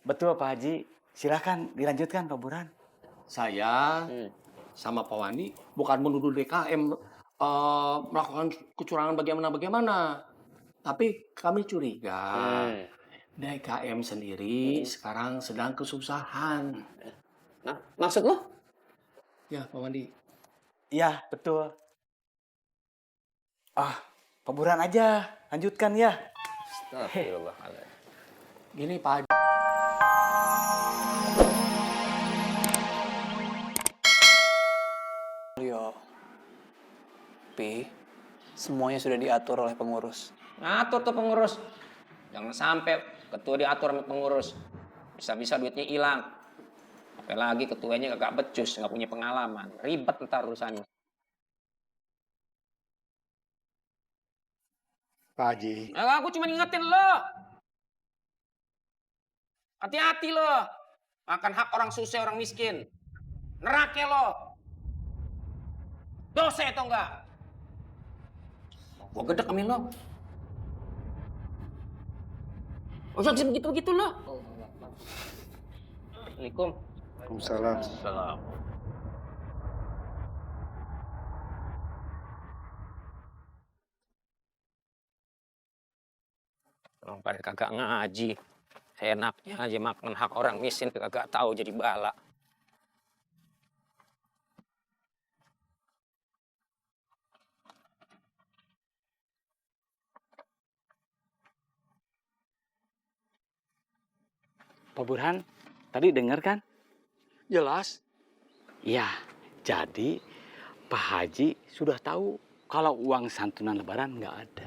Betul Pak Haji. Silahkan dilanjutkan Pak Burhan. Saya sama Pak Wandi bukan menuduh DKM melakukan kecurangan bagaimana-bagaimana. Tapi kami curiga DKM sendiri sekarang sedang kesusahan. Nah, maksud lo? Ya, Pak Wandi. Iya, betul. Pak Burhan aja. Lanjutkan ya. Astagfirullahaladzim. Gini Pak Haji. Yo, Pi, semuanya sudah diatur oleh pengurus. Ngatur tuh pengurus. Jangan sampai ketua diatur sama pengurus. Bisa-bisa duitnya hilang. Apalagi ketuanya gak becus, gak punya pengalaman. Ribet ntar urusannya. Pak Haji, Nah, aku cuma ngingetin lo. Hati-hati lo. Makan hak orang susah, orang miskin. Neraka lo. Dosa atau enggak? Gua gedek amin lo. Oh, jangan begitu-begitu lo. Assalamualaikum. Waalaikumsalam. Salam. Orang pada kagak ngaji. Enaknya aja makan hak orang miskin kagak tahu jadi bala. Pak Burhan, tadi dengar kan? Jelas. Iya, jadi Pak Haji sudah tahu kalau uang santunan lebaran nggak ada.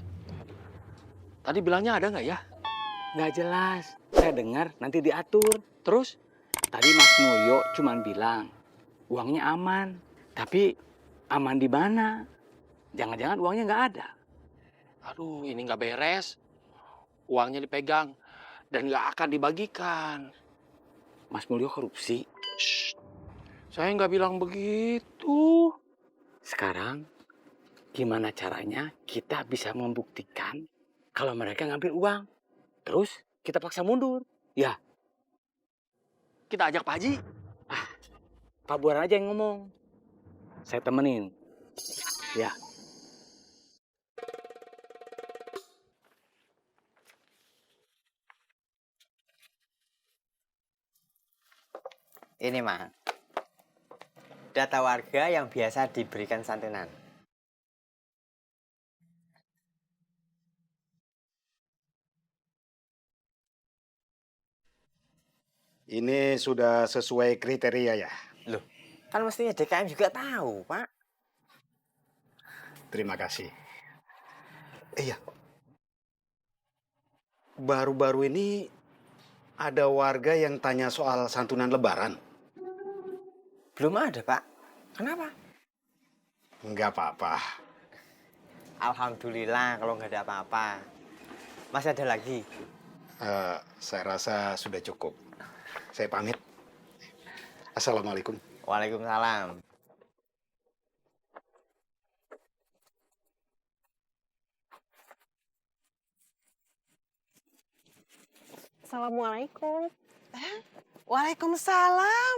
Tadi bilangnya ada nggak ya? Nggak jelas. Saya dengar nanti diatur. Terus? Tadi Mas Mulyo cuman bilang uangnya aman. Tapi aman di mana? Jangan-jangan uangnya nggak ada. Aduh, ini nggak beres. Uangnya dipegang dan nggak akan dibagikan. Mas Mulyo korupsi. Shh, saya nggak bilang begitu. Sekarang gimana caranya kita bisa membuktikan kalau mereka ngambil uang? Terus kita paksa mundur. Ya, Kita ajak Pak Haji. Pak Burhan aja yang ngomong. Saya temenin. Ya. Ini mah data warga yang biasa diberikan santunan. Ini sudah sesuai kriteria ya? Loh, kan mestinya DKM juga tahu, Pak. Terima kasih. Iya. Baru-baru ini ada warga yang tanya soal santunan lebaran. Belum ada, Pak. Kenapa? Enggak apa-apa. Alhamdulillah kalau nggak ada apa-apa. Masih ada lagi. Saya rasa sudah cukup. Saya pamit. Assalamualaikum. Waalaikumsalam. Assalamualaikum. Waalaikumsalam.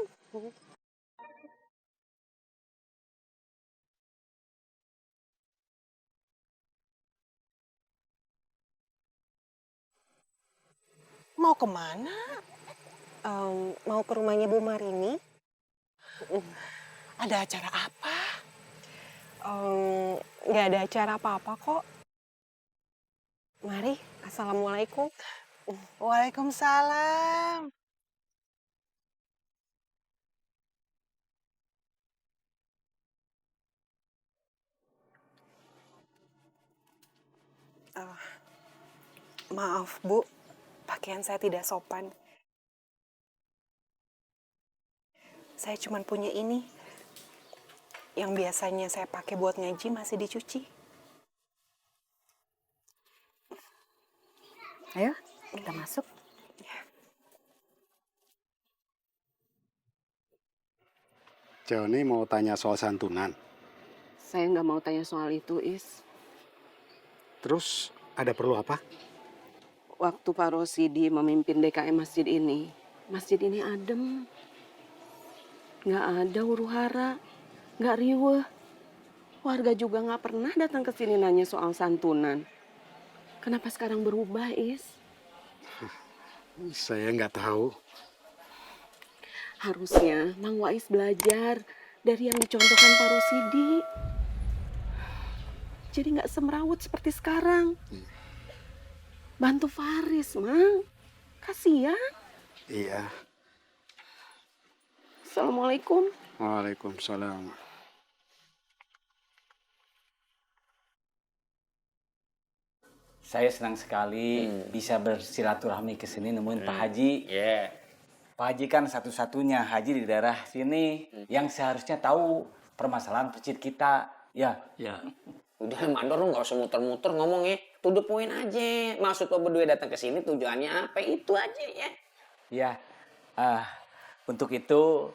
Mau kemana? Mau ke rumahnya Bu Marini. Ada acara apa? Nggak ada acara apa-apa kok. Mari, assalamualaikum. Waalaikumsalam. Maaf Bu, pakaian saya tidak sopan. Saya cuma punya ini. Yang biasanya saya pakai buat ngaji masih dicuci. Ayo, kita masuk. Joni mau tanya soal santunan. Saya nggak mau tanya soal itu, Is. Terus ada perlu apa? Waktu Pak Rosidi memimpin DKM masjid ini, masjid ini adem. Nggak ada huru-hara, nggak riweh. Warga juga nggak pernah datang ke sini nanya soal santunan. Kenapa sekarang berubah, Is? Saya nggak tahu. Harusnya Mang Wais belajar dari yang dicontohkan Pak Rosidi. Jadi nggak semrawut seperti sekarang. Bantu Faris, Mang. Kasihan. Iya. Assalamualaikum. Waalaikumsalam. Saya senang sekali bisa bersilaturahmi ke sini nemuin Pak Haji. Pak Haji kan satu-satunya haji di daerah sini yang seharusnya tahu permasalahan masjid kita. Ya. Ya. Udah mandor lu nggak usah muter-muter ngomong ya. To the point aja. Maksud lo berdua datang ke sini tujuannya apa? Itu aja ya. Ya. Untuk itu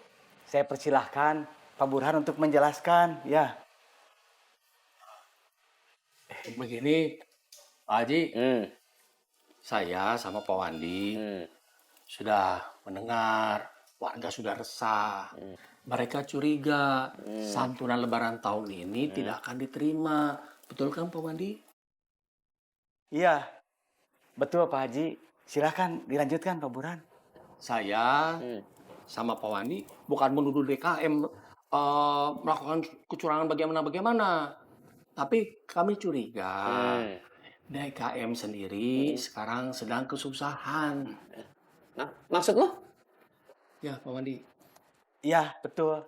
saya persilahkan Pak Burhan untuk menjelaskan. Ya. Begini, Pak Haji, saya sama Pak Wandi sudah mendengar, warga sudah resah. Mereka curiga santunan lebaran tahun ini tidak akan diterima. Betul kan Pak Wandi? Iya. Betul Pak Haji. Silahkan dilanjutkan Pak Burhan. Saya sama Pak Wandi bukan menuduh DKM melakukan kecurangan bagaimana. Tapi kami curiga DKM sendiri sekarang sedang kesusahan. Nah, maksud lo? Ya, Pak Wandi. Iya, betul.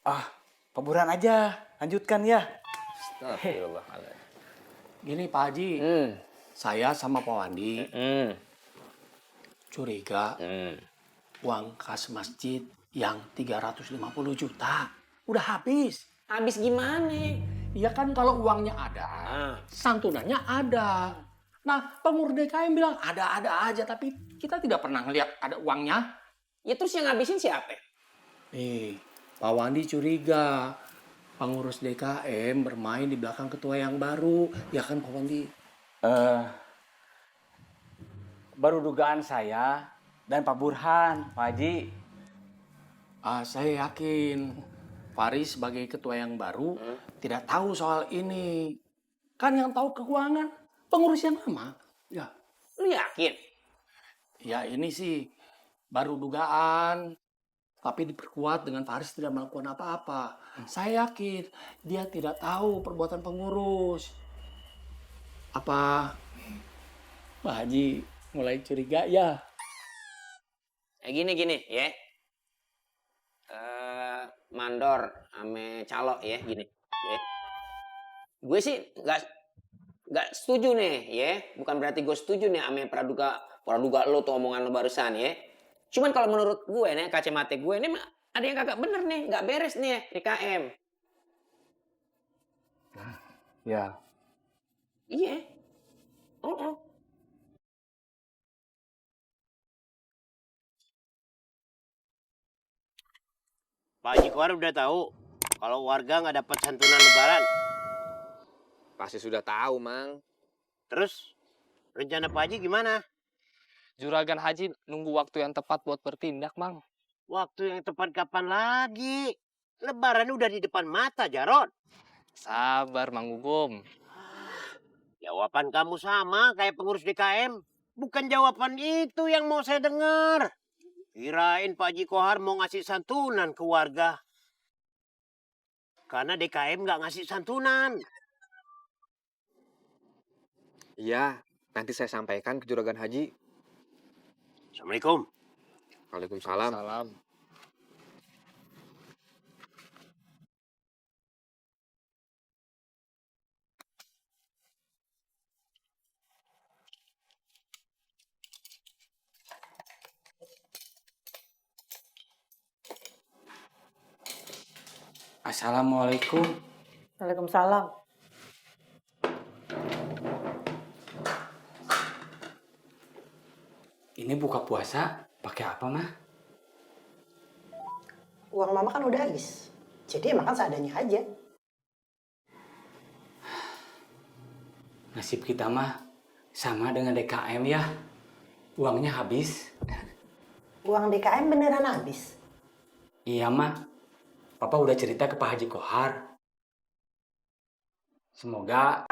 Pak Burhan aja. Lanjutkan ya. Astagfirullahaladzim. Gini Pak Haji, saya sama Pak Wandi curiga uang kas masjid yang 350 juta udah habis. Habis gimana? Ya kan kalau uangnya ada, santunannya ada. Nah, pengurus DKM bilang ada-ada aja, tapi kita tidak pernah ngelihat ada uangnya. Ya terus yang ngabisin siapa? Pak Wandi curiga pengurus DKM bermain di belakang ketua yang baru, ya kan Pak Wandi? Baru dugaan saya dan Pak Burhan, Pak Haji. Saya yakin Faris sebagai ketua yang baru tidak tahu soal ini. Kan yang tahu keuangan pengurus yang lama. Ya. Lu yakin? Ya ini sih baru dugaan. Tapi diperkuat dengan Faris tidak melakukan apa-apa. Saya yakin dia tidak tahu perbuatan pengurus. Apa Pak Haji mulai curiga ya? Gini ya. Mandor ame calo ya gini. Ya. Gue sih nggak setuju nih ya. Bukan berarti gue setuju nih ame praduga lo tuh omongan lo barusan ya. Cuman kalau menurut gue nih kacamata gue nih ada yang kagak bener nih, nggak beres nih DKM. Ya. Iya. Pak Haji Kohar udah tahu kalau warga nggak dapat santunan lebaran. Pasti sudah tahu, Mang. Terus rencana Pak Haji gimana? Juragan Haji nunggu waktu yang tepat buat bertindak, Mang. Waktu yang tepat kapan lagi? Lebaran udah di depan mata, Jarod. Sabar, Mang Gugum. Jawaban kamu sama kayak pengurus DKM. Bukan jawaban itu yang mau saya dengar. Kirain Pak Haji Kohar mau ngasih santunan ke warga. Karena DKM nggak ngasih santunan. Iya, nanti saya sampaikan ke Juragan Haji. Assalamualaikum. Waalaikumsalam. Salam. Assalamualaikum. Waalaikumsalam. Ini buka puasa pakai apa, Mah? Uang mama kan udah habis. Jadi ya makan seadanya aja. Nasib kita mah sama dengan DKM ya. Uangnya habis. Uang DKM beneran habis? Iya mah, Papa udah cerita ke Pak Haji Kohar. Semoga